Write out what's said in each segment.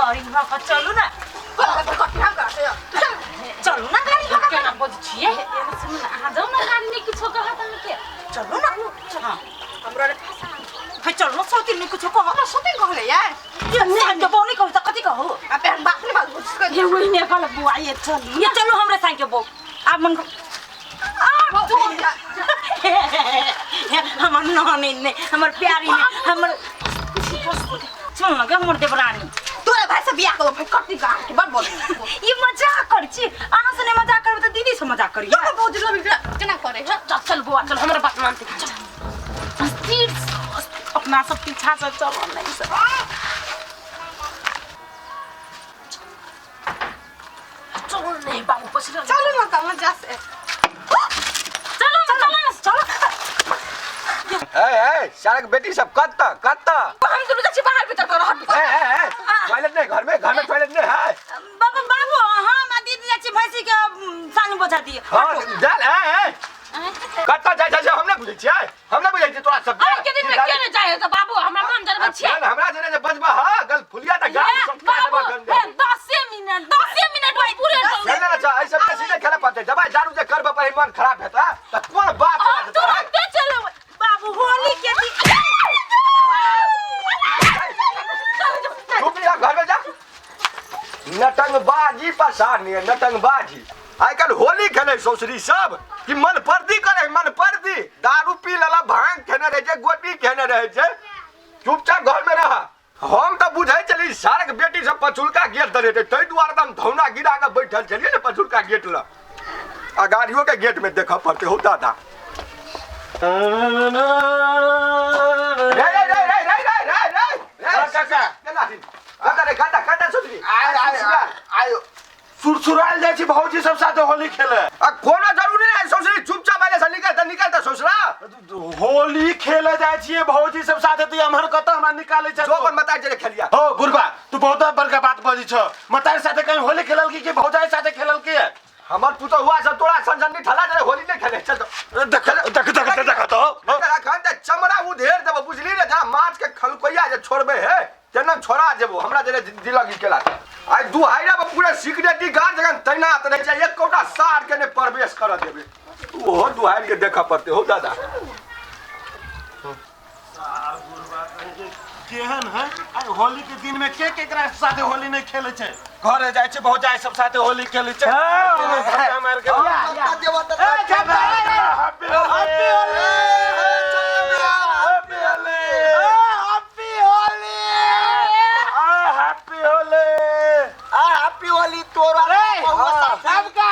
गाड़ी भागा चलू ना चलू ना गाड़ी भागा क्या नाम बोल छिए सुन आ जाओ ना गाड़ी में कुछ कहा था के चलू ना हां हमरा रे है चलू सोती नहीं कुछ कहा ना सोती कहले यार ये संग बोनी कहू त कथि कहू आ पेन बाप ने बात बुझ ये वही ने कल बुआ ये चल ये चलू हमरे संग बो आ मन हमर नहने ने हमर प्यारी ने हमर सुन लगे हमर देवरानी तोरे भाई से बियाह करो भाई कटनी का के बड़ बोल ई मजाक कर छी अहां से ने मजाक करब त दीदी से मजाक करी यार बहुत लोग केना करे चल बुआ चल हमरा बात मानते चल अपना सब पीछा से चल नहीं से चलो नहीं बाबू पछिला चलो ना त मजा से ए सारा के बेटी सब कत हम तो जा छी बाहर भीतर कर हट ए टॉयलेट नहीं घर में टॉयलेट नहीं है बाबू हां मैं दीदी जा छी भैंसी के सानी बोझा दिए हां चल ए कत जाय हमने बुझै छी तोरा सब के दिन में के नहीं जाए तो बाबू हमरा मन जरबे छी हमरा जने जे बजबा हां गल फुलिया त गाड़ी सब का देबा गंदे 10 मिनट भाई पूरे चल ना जा ऐसे सीधे खेला पड़ते दवाई दारू जे करबा पर मन खराब हेता त कोन बात तुरंत चलो बाबू होली के चुप जा घर में जा नटंगबाजी पसानी नटंगबाजी आई कल होली खेले ससुरी सब कि मन पर्दी करे मन पर्दी दारू पी लेला भांग खेने रहे छे गोटी खेने रहे छे चुपचाप घर में रहा हम तो बुझै चली सारक बेटी सब पछुलका गेट दरे थे तै दुआर दम धौना गिरा के बैठल छलिए ने पछुलका गेट ल आ गाड़ियों के गेट में देखा पड़ते हो दादा सुरसुराल जाय छी भौजी सब साथे होली खेले आ कोनो जरूरी नहीं ससुरी चुपचाप पहले से निकल ससुरा होली खेले जाय छी भौजी सब साथे तू हमर कत हमरा निकाले छ जो बन मताई जे खेलिया हो बुरबा तू बहुत बड़का बात बजी छ मताई साथे कहीं होली खेलल की भौजाई साथे खेलल की हमर पुतो हुआ सब तोरा संजनी ठला जे होली नहीं खेले चल देख तो खान त चमड़ा उधेर देबो बुझली रे जा माछ के खलकोइया जे छोड़बे है तेना छोड़ा जेबो हमरा जे दिलगी केला आई दू हाइरा में पूरा सिक्योरिटी गार्ड जगह तैनात रहे छै एक कोटा सार के ने प्रवेश कर देबे ओहो दू हाइर के देखा पड़ते हो दादा सार बुरबा केहन है आई होली के दिन में के केकरा साथे होली नहीं खेले छै घरे जाय छै भौजाई सब साथे होली खेले छै मार के हैप्पी होली तोरा सबका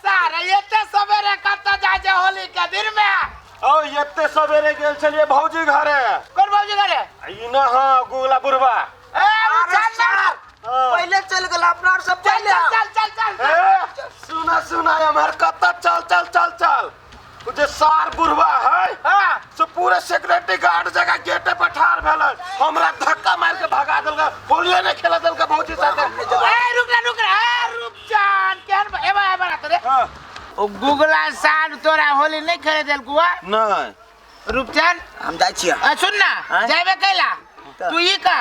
सारे एते सवेरे कत जाय जे होली के दिन में ओ एते सवेरे गेल छलिए भौजी घरे कोन भौजी घरे ई न हां गुगला बुरबा ए चल पहले चल गेल अपना सब चल सुना हमर कत चल जे सार बुरबा है हां सो पूरे सिक्योरिटी गार्ड जगह गेट पे ठाड़ भेल हमरा धक्का मार के भगा देलक होलिए नहीं खेला देलक भौजी साथे ए रुक जान केहन एबा तोरे ओ गुगला साल तोरा होली नहीं खेले देल कुआ नहीं रूपचंद हम जाय छियै सुन ना जाबे कैला तू ई का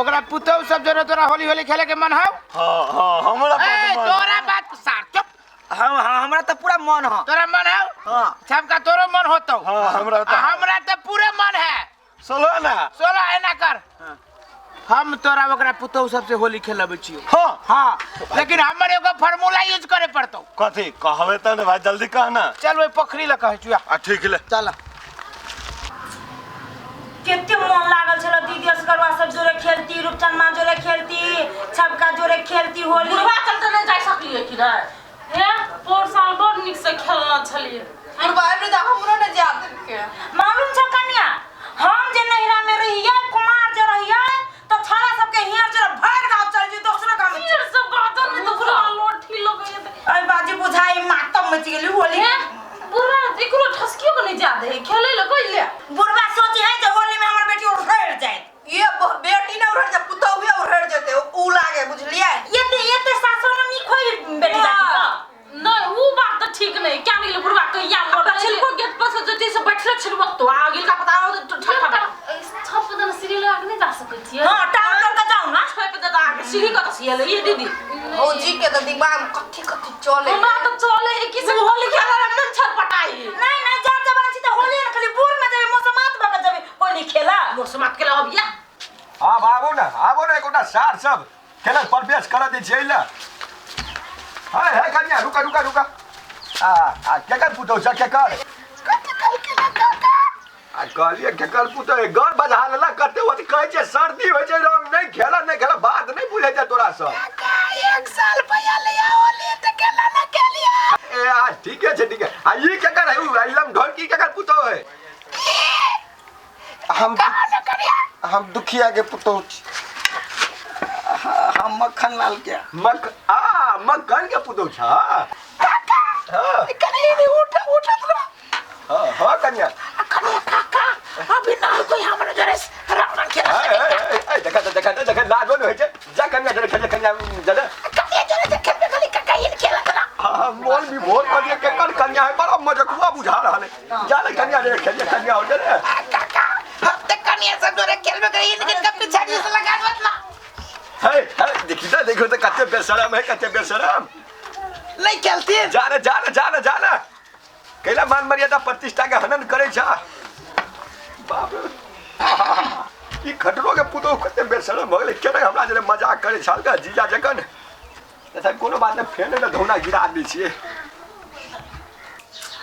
ओकरा पुतौ सब जरे तोरा होली खेले के मन हौ हां हमरा तोरा बात सार चुप हमरा तो पूरा मन हो तोरा मन हौ हां सबका तोरो मन होतौ हां हमरा तो पूरे मन है सोलो ना एना कर हम तोरा ओकरा पुतौ सबसे होली खेलबै छियो हां लेकिन हमर एगो फार्मूला यूज करे पड़तौ कथि कहबे त ने भाई जल्दी कहना चल ओइ पोखरी ल कहै छुआ ठीक ले चल केते मन लागल छल दीदी असगरवा सब जोरे खेलती रूपचंद मां जोरे खेलती सबका जोरे खेलती होली बुढ़वा चलते नहीं जा सकलिए कि रे हे पोर साल बड़ निक से खेलना छलिए बुढ़वा रे त हमरो न याद के मालूम छ कन्या हम जे नहिरा में रहिए कुमार जे रहिए तो छाला सबके हियर जे भर गांव चल जी दूसरा गांव में फिर सब गातन में तो बुढ़वा लोठी लगई अरे बाजी बुझाई मातम मच गेली होली बुढ़वा एकरो ठसकियो को नहीं जादे खेले ल कोई ले बुढ़वा सोची है जे होली में हमर बेटी उड़ जाए ये बेटी न उड़ जा पुतौ भी उड़ जेते उ लागे बुझलिए ये सासुर में नी खोई बेटी जाती नहीं वो बात तो ठीक नहीं क्या निकले बुढ़वा तो या मोड़ छिलको गेट पर से जति से बैठले छिलको तो आगे का पता हो ठठा छप दिन सीरियल आगे नहीं जा सकती है हां टांग कर के जाओ ना छप दे आगे गेले ये दीदी भौजी के तो दिमाग में कथी कथी चले हमरा तो चले है किसी होली खेला मन छटपटाई नहीं नहीं जा जबान छी तो होली न खाली बूढ़ में जाबे मौसमात बक जाबे होली खेला मौसमात खेला अब या हां आबो ना एकोटा सार सब खेला परवेश कर दे छै ल हाय हाय कन्या रुका आ केकर पुतो छ केकर आ कहलिए केकर पुतो ए घर बजा लेला करते होत कहै छै सर्दी होय छै रंग नहीं खेला बात नहीं बुझै छै तोरा सब काका 1 साल पया ले होली त खेला न खेलिया ए आ ठीक है आ ई केकर है उ इलम ढोलकी केकर पुतो है हम दुखिया के पुतो हम मक्खन लाल के मक्खन के पुतो छ कने नहीं उठत रहा हां कन्या काका अभी ना कोई हमरा जरे रावण खेला देखा लाज होय छै जा कन्या जरे खेले कन्या जरे कने जरे खेलबे खाली काका ये खेला तना हां मोल भी बहुत बढ़िया केकर कन्या है बड़ा मजकुआ बुझा रहले जा ले कन्या जरे खेले कन्या हो जरे काका हम त कन्या सब जरे खेलबे करे इनके कब पिछाड़ी से लगा मतला देखो तो कच्चे बेशरम नहीं खेलती जाना कैला मान मर्यादा प्रतिष्ठा के हनन करे छा बाप ई खटरो के पुतो कते बेशरम हो गेले केना हमरा जरे मजाक करे छाल का जीजा जकन ऐसा कोनो बात ने फेन ने धौना गिरा दी छिए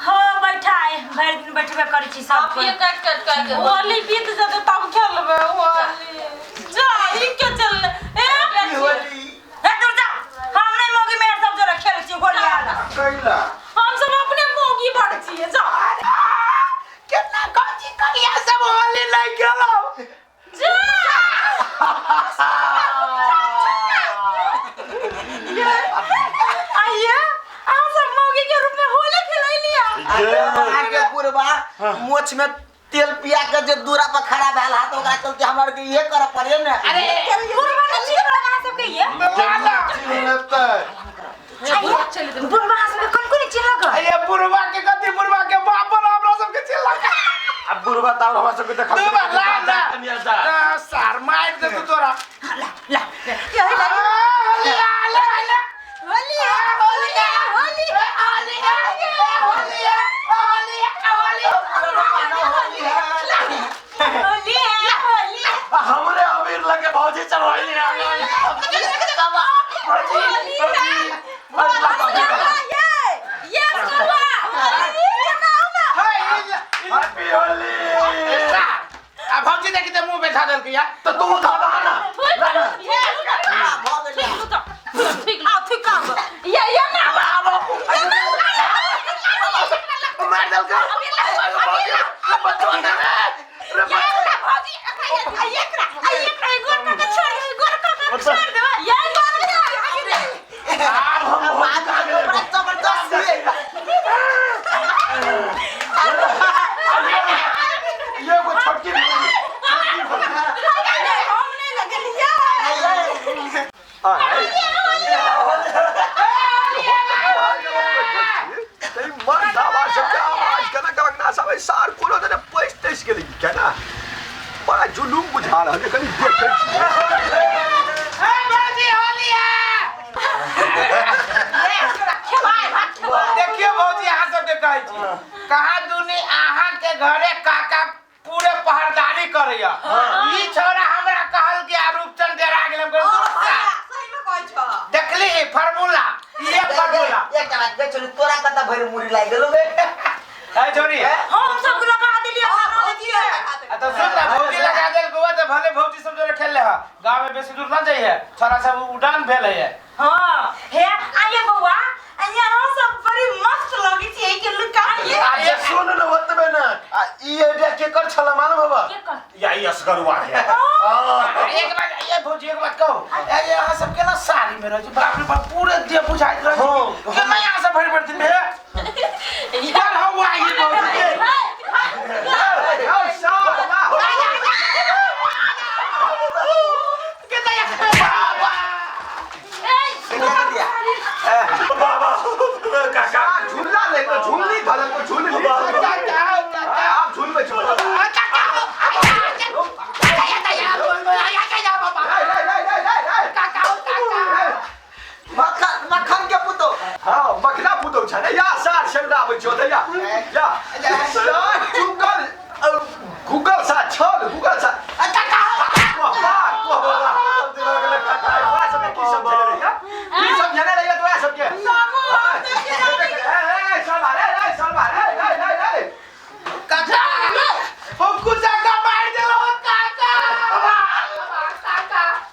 हां बैठाए भर दिन बैठबे करै छी सब ये कट के होली बीत जाते तब खेलबे होली जा ई के चल ए होली ए दूर जा हम नहीं मोगी मेर सब जरा खेल छी होली आला कैला हम सब अपने मोगी भर छिए जा कितना कोची करिया सब होली नहीं खेलो जा आइए हम सब मोगी के रूप में होली खेलै लिया आगे पुरबा मोछ में तेल पिया के जे दूरा पर खड़ा भेल हाथ ओकरा चलते हमर के ये कर पड़े ने अरे बुढ़वा ने चीज लगा सब के ये चल बुढ़वा सब कौन कौन चीज लगा अरे बुढ़वा के कथी बुढ़वा के बाप पर हमरा सब के चिल्ला अब बुढ़वा ताऊ हमरा सब के देखा सार मार दे तू तोरा ला यही लगा हमरे अमीर लगे भौजी चढ़वाई हैप्पी होली अब भौजी देखी तो मुंह बैठा देल के यार तो तू उठा ना ठीक काम ये ना मार देल का बच्चा ना ये वो छोटी सार कोनो ने पैस के लगी क्या ना बड़ा जुलूम बुझा रहा है कहीं देख देखिए भौजी अहाँ सबके कहै छी कहाँ दुनी अहाँ के घरे काका पूरे पहरदारी करैया ई छोरा हमरा कहल के रूपचंद डेरा गेल सही में कहै छ देखली फार्मूला ये फार्मूला एक बात देख चल तोरा कता भइर मुरी लाग गेलो बे है जोरी हम सब लगा देलिए तो सुन ना भौजी लगा देल गोवा तो भले भौजी सब जोरे खेल ले हा गांव में बेसी दूर ना जाइए छोरा सब उड़ान भेल है हां हे आइए बउआ आइए हम सब बड़ी मस्त लगी छी के लुका ये सुन न होतबे ना ई आइडिया के कर छला मालूम होबा या ई असगरवा है एक बात ये भौजी एक बात कहो ये यहां सब के ना साड़ी में रह बाप रे बाप पूरे दे बुझाइत रह के मैं यहां से भरी भरी दिन में यार हवा ही भौजी झूला लेकर झूलनी धरल को झूलनी आप झूल में झूल सोधैया या गूगल गूगल सा छल गूगल सा काका तोरा सबके की समझे रहिया की समझने रहिया तोरा सबके काका हमको जाका मार देलो काका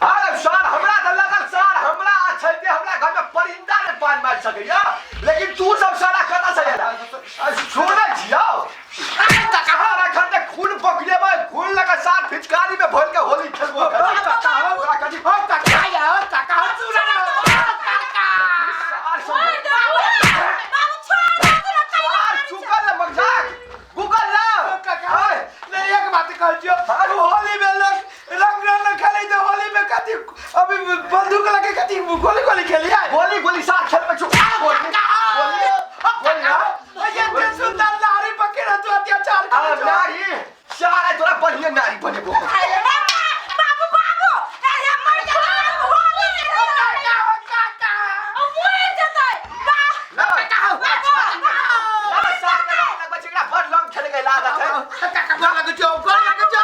अरे सर हमरा त लगल सर हमरा छैते हमरा घर में परिंदा ने पान मार सकैया लेकिन तू सब सारा कता से एला सुनै छियौ काका रखते खून पकड़ेबै खून लगा साथ फिचकारी में भर के होली खेलबो काका हो कदी हो काका या काका हो तू रे काका बाबू छोड़ दे तोरा सर चुकल मजाक गूगल ना काका ले एक बात कह दियो होली में लोग रंग रंग खेले तो होली में कथी अभी बंदूक लगे कथी गोली गोली खेली है गोली गोली साथ खेल में चुका गोली ये ते सुंदर नारी पकड़ा तू अत्याचार कर नारी सारा तोरा बढ़िया नारी बनेबो बाबू बाबू अरे मर जा होली में काका मर जतै ना साथ के लोग बचेगा बड़ लंग खेले के लागत है काका गोर लगे जो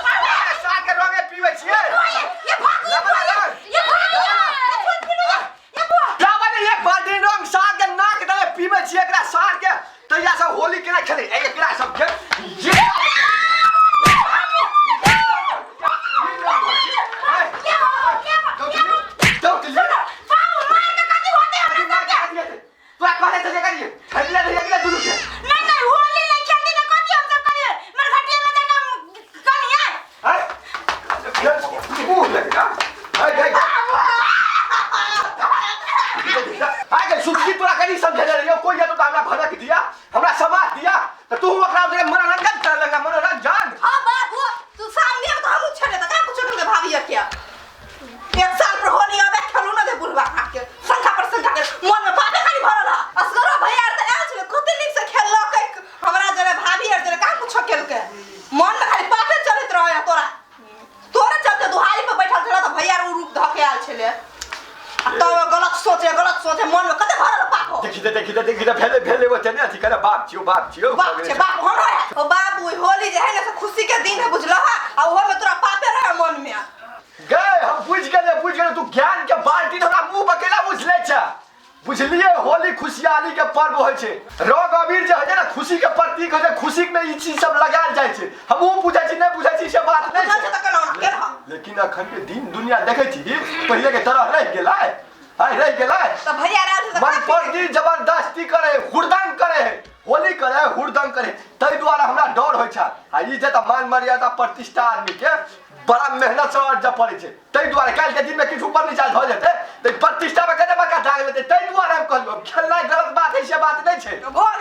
काका साथ के रंगे पीवे छिए ये भाग एक बाल्टी रंग साथ के नाक दे पीवे छिए एकरा साथ के तैया से होली केना खेले एकरा सब के ये तोरा कहले त जगह ये खैले नहीं अगला दुनु के नहीं होली नहीं खेलती तो कथी हम सब करिए मर घटिया में जाकर कनिया तू लगेगा आगे सुखी तोरा कनी समझे रहियो कोई या तो हमरा भड़क दिया हमरा समाज दिया तो तू ओकरा से मनोरंजन कर लगा मनोरंजन हां बाबू तू सामने तो हम छड़े तो का कुछ के भाभी क्या एक साल पर होली आबे खेलू ना दे बुढ़वा के संख्या पर संख्या के मन में पापे खाली भरल है असगरो भैया त आल छले कते नीक से खेललक हमरा जरे भाभी और जरे का कुछ खेल के मन में खाली पापे चलत रहे तोरा चलते दुहारी पे बैठल छला त भैया उ रूप धके आल छले तो गलत सोचे मन में कते भरल पापो देखी दे फेले वो तने अथी करे बाप छियो बाप हमरा ओ बाबू होली जे है ना से खुशी के दिन है बुझलो है आ ओहो में तोरा पापे रहे मन में गए हम बुझ गए तू ज्ञान के बाल्टी हमरा मुंह बकेला बुझले छ बुझलिए होली खुशहाली के पर्व होय छे रंग अबीर जे है ना खुशी के प्रतीक है खुशी में ई चीज सब लगाल जाय छे हम वो बुझै छी नहीं बुझै छी से बात नहीं बुझै त केना के रह लेकिन अखन के दिन दुनिया देखै छी पहले के तरह रह गेलै रह गेलै त भैया राज त मन पर दी जबरदस्ती करे हुड़दंग करे होली करे हुड़दंग करे तै द्वारा हमरा डर होय छ आ ई जे त मान मर्यादा प्रतिष्ठा आदमी के बड़ा मेहनत से अर्जन पड़े छे तै द्वारा काल के दिन में किछु ऊपर नीचा भ जेते तै प्रतिष्ठा में कते बका दाग लेते तै द्वारा हम कहलौ खेलना गलत बात है से बात नहीं छे घर